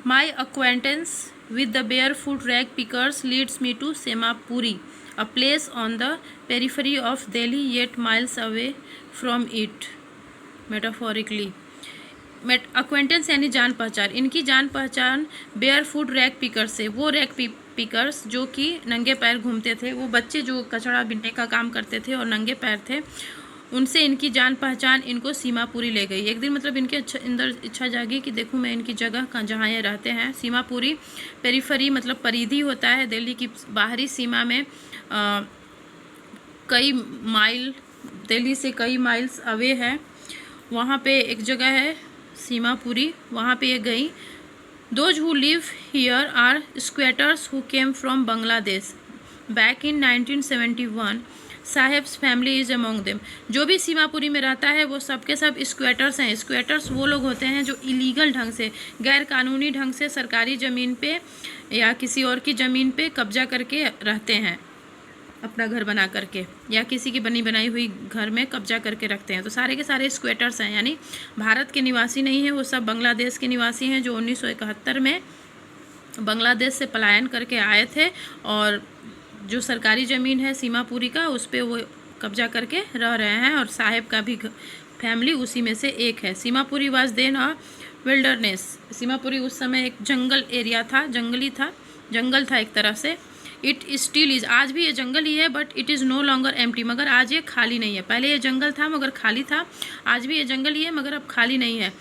My acquaintance with the barefoot rag pickers leads me to Semapuri, a place on the periphery of Delhi yet miles away from it, metaphorically. Acquaintance यानी जान पहचान, इनकी जान पहचान bear foot rack picker से, वो rag pickers जो कि नंगे पैर घूमते थे, वो बच्चे जो कचड़ा बिनने का काम करते थे और नंगे पैर थे, उनसे इनकी जान पहचान इनको सीमापुरी ले गई। एक दिन मतलब इनके अंदर इच्छा जागी कि देखूं मैं इनकी जगह कहाँ, जहाँ ये रहते हैं। सीमापुरी पेरीफरी मतलब परिधि होता है, दिल्ली की बाहरी सीमा में कई माइल, दिल्ली से कई माइल्स अवे है, वहाँ पे एक जगह है सीमापुरी, वहाँ पे ये गई। Those who live here are squatters who came from Bangladesh back in 1971। Saheb's family is among them. जो भी सीमापुरी में रहता है वो सब के सब स्क्वेटर्स हैं। स्क्वेटर्स वो लोग होते हैं जो इलीगल ढंग से, गैर कानूनी ढंग से सरकारी ज़मीन पे या किसी और की ज़मीन पे कब्जा करके रहते हैं, अपना घर बना करके, या किसी की बनी बनाई हुई घर में कब्जा करके रखते हैं। तो सारे के सारे स्क्वेटर्स हैं, यानी भारत के निवासी नहीं हैं, वो सब बांग्लादेश के निवासी हैं जो 1971 में बांग्लादेश से पलायन करके आए थे और जो सरकारी ज़मीन है सीमापुरी का उस पर वो कब्जा करके रह रहे हैं, और साहेब का भी फैमिली उसी में से एक है। Seemapuri was then a wilderness. Seemapuri उस समय एक जंगल एरिया था, जंगल था एक तरह से। इट स्टिल इज, आज भी ये जंगल ही है, but it is no longer empty, मगर आज ये खाली नहीं है। पहले ये जंगल था मगर खाली था, आज भी ये जंगल ही है मगर अब खाली नहीं है।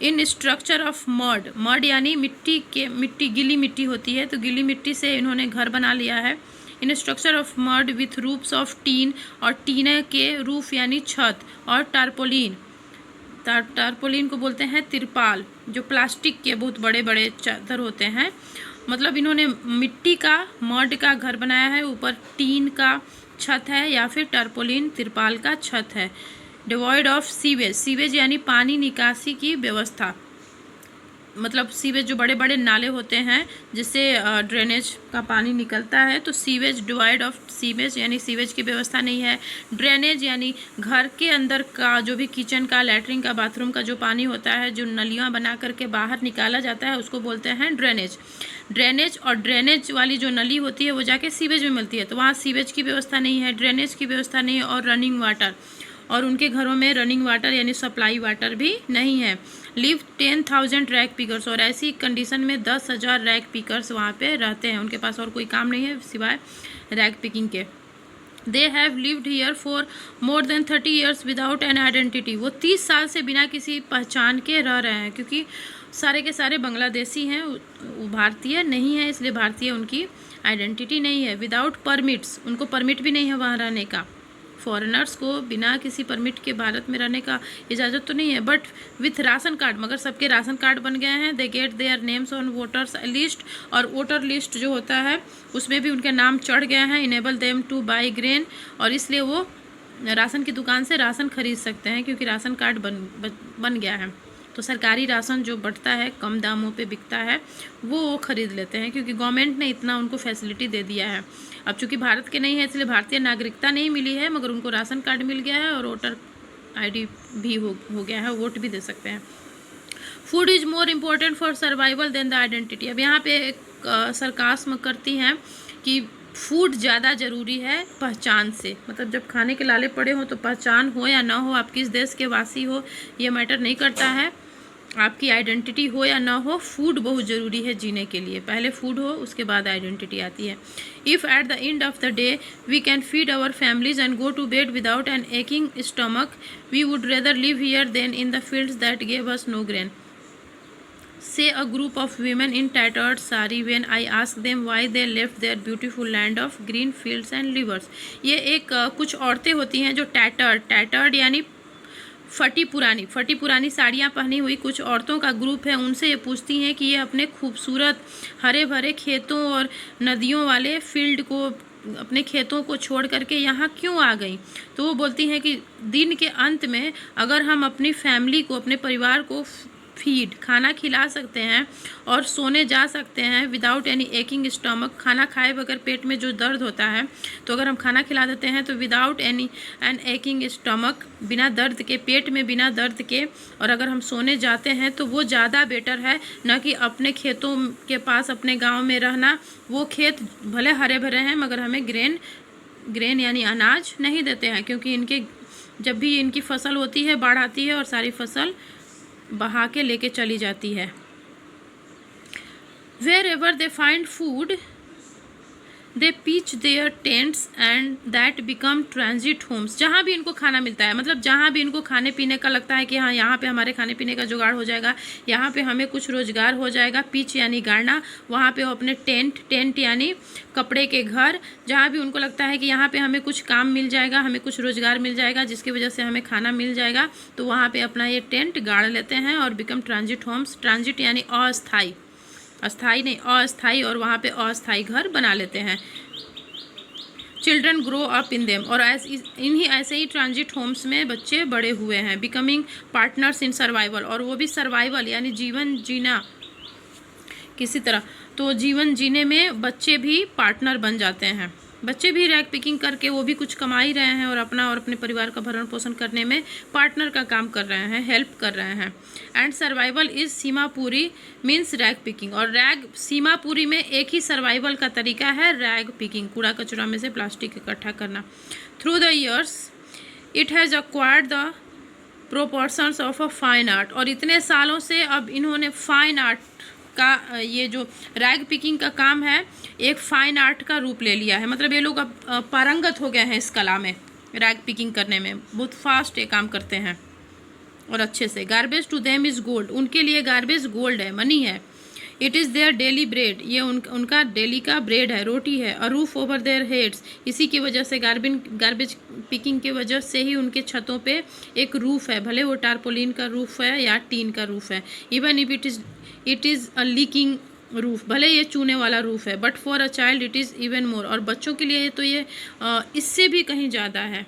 इन स्ट्रक्चर ऑफ मड यानी मिट्टी गीली मिट्टी होती है, तो गीली मिट्टी से इन्होंने घर बना लिया है। इन structure of mud with roofs of tin, और टीने के रूफ यानी छत, और टारपोलिन, टारपोलिन को बोलते हैं तिरपाल, जो प्लास्टिक के बहुत बड़े बड़े चादर होते हैं। मतलब इन्होंने मिट्टी का, मड का घर बनाया है, ऊपर टीन का छत है या फिर टारपोलिन तिरपाल का छत है। डिवॉइड ऑफ सीवेज, सीवेज यानी पानी निकासी की व्यवस्था, मतलब सीवेज जो बड़े बड़े नाले होते हैं जिससे ड्रेनेज का पानी निकलता है, तो सीवेज, डिवाइड ऑफ सीवेज यानी सीवेज की व्यवस्था नहीं है। ड्रेनेज यानी घर के अंदर का जो भी किचन का, लैट्रिन का, बाथरूम का जो पानी होता है, जो नलियाँ बना करके बाहर निकाला जाता है, उसको बोलते हैं ड्रेनेज। और ड्रेनेज वाली जो नली होती है वो जाके सीवेज में मिलती है, तो वहाँ सीवेज की व्यवस्था नहीं है, ड्रेनेज की व्यवस्था नहीं है, और रनिंग वाटर, और उनके घरों में रनिंग वाटर यानी सप्लाई वाटर भी नहीं है। लिव 10,000 रैक पिकर्स, और ऐसी कंडीशन में 10,000 रैक पिकर्स वहाँ पे रहते हैं, उनके पास और कोई काम नहीं है सिवाय रैक पिकिंग के। They have lived here for more than 30 years without an identity. वो 30 साल से बिना किसी पहचान के रह रहे हैं, क्योंकि सारे के सारे बांग्लादेशी हैं, वो भारतीय नहीं है, इसलिए भारतीय उनकी आइडेंटिटी नहीं है। विदाउट परमिट्स, उनको परमिट भी नहीं है वहाँ रहने का। फॉरेनर्स को बिना किसी परमिट के भारत में रहने का इजाज़त तो नहीं है। बट विथ राशन कार्ड, मगर सबके राशन कार्ड बन गए हैं। They get their names on voters list, और वोटर लिस्ट जो होता है उसमें भी उनके नाम चढ़ गए हैं। Enable them two by grain, और इसलिए वो राशन की दुकान से राशन खरीद सकते हैं, क्योंकि राशन कार्ड बन गया है। तो सरकारी राशन जो बढ़ता है, कम दामों पे बिकता है, वो खरीद लेते हैं, क्योंकि गवर्नमेंट ने इतना उनको फैसिलिटी दे दिया है। अब चूँकि भारत के नहीं है इसलिए भारतीय नागरिकता नहीं मिली है, मगर उनको राशन कार्ड मिल गया है और वोटर आईडी भी हो गया है, वोट भी दे सकते हैं। Food is more important for survival than the identity. अब यहाँ पे एक सरकास्म करती हैं कि फूड ज़्यादा ज़रूरी है पहचान से, मतलब जब खाने के लाले पड़े हों तो पहचान हो या ना हो, आप किस देश के वासी हो, ये मैटर नहीं करता है, आपकी आइडेंटिटी हो या ना हो, फूड बहुत ज़रूरी है जीने के लिए। पहले फूड हो, उसके बाद आइडेंटिटी आती है। If at the end of the day we can feed our families and go to bed without an aching stomach, we would rather live here than in the fields that gave us no grain. Say a group of women in tattered sari when I asked them why they left their beautiful land of green fields and rivers। ये एक कुछ औरतें होती हैं जो tattered यानी फटी पुरानी साड़ियाँ पहनी हुई कुछ औरतों का ग्रुप है। उनसे ये पूछती हैं कि ये अपने खूबसूरत हरे भरे खेतों और नदियों वाले फील्ड को, अपने खेतों को छोड़ करके यहाँ क्यों आ गई। तो वो बोलती हैं कि दिन के अंत में अगर हम अपनी फैमिली को, अपने परिवार को फीड, खाना खिला सकते हैं और सोने जा सकते हैं विदाउट एनी एकिंग स्टमक। खाना खाए बगैर पेट में जो दर्द होता है, तो अगर हम खाना खिला देते हैं तो without any an aching stomach, बिना दर्द के, पेट में बिना दर्द के, और अगर हम सोने जाते हैं तो वो ज़्यादा बेटर है, न कि अपने खेतों के पास अपने गाँव में रहना। वो खेत भले हरे भरे हैं मगर हमें ग्रेन यानी अनाज नहीं देते हैं, क्योंकि इनके जब भी इनकी फसल होती है बाढ़ आती है और सारी फसल बहा के लेके चली जाती है। Wherever they find food they pitch their tents and that become transit homes. जहाँ भी इनको खाना मिलता है, मतलब जहाँ भी इनको खाने पीने का लगता है कि हाँ यहाँ पे हमारे खाने पीने का जुगाड़ हो जाएगा, यहाँ पे हमें कुछ रोजगार हो जाएगा, पिच यानी गाड़ना, वहाँ पे वो अपने टेंट यानी कपड़े के घर, जहाँ भी उनको लगता है कि यहाँ पे हमें कुछ काम मिल जाएगा, हमें कुछ रोजगार मिल जाएगा जिसकी वजह से हमें खाना मिल जाएगा, तो वहाँ पे अपना ये टेंट गाड़ लेते हैं और बिकम ट्रांजिट होम्स। ट्रांजिट यानी अस्थाई, अस्थाई नहीं अस्थाई, और वहाँ पे अस्थाई घर बना लेते हैं। Children grow up in them, और ऐसे ही ट्रांजिट होम्स में बच्चे बड़े हुए हैं। बिकमिंग पार्टनर्स इन सर्वाइवल, और वो भी सर्वाइवल यानी जीवन जीना किसी तरह, तो जीवन जीने में बच्चे भी पार्टनर बन जाते हैं। बच्चे भी रैग पिकिंग करके वो भी कुछ कमा ही रहे हैं और अपना और अपने परिवार का भरण पोषण करने में पार्टनर का काम कर रहे हैं, हेल्प कर रहे हैं। And survival is Seemapuri means rag picking, और रैग सीमापुरी में एक ही सर्वाइवल का तरीका है रैग पिकिंग, कूड़ा कचरा में से प्लास्टिक इकट्ठा करना। Through the years it has acquired the proportions of a fine art, और इतने सालों से अब इन्होंने फाइन आर्ट का, ये जो रैग पिकिंग का काम है, एक फाइन आर्ट का रूप ले लिया है। मतलब ये लोग अब पारंगत हो गए हैं इस कला में, रैग पिकिंग करने में बहुत फास्ट ये काम करते हैं और अच्छे से। Garbage to them is gold, उनके लिए गार्बेज गोल्ड है, मनी है। It is their daily bread, ये उनका डेली का ब्रेड है, रोटी है। A roof over their heads, इसी की वजह से गार्बेज पिकिंग की वजह से ही उनके छतों पे एक रूफ है, भले वो टारपोलिन का रूफ है या टीन का रूफ है। Even if it is a leaking roof, भले ये चूने वाला रूफ है, but for a child it is even more, और बच्चों के लिए तो ये इससे भी कहीं ज़्यादा है।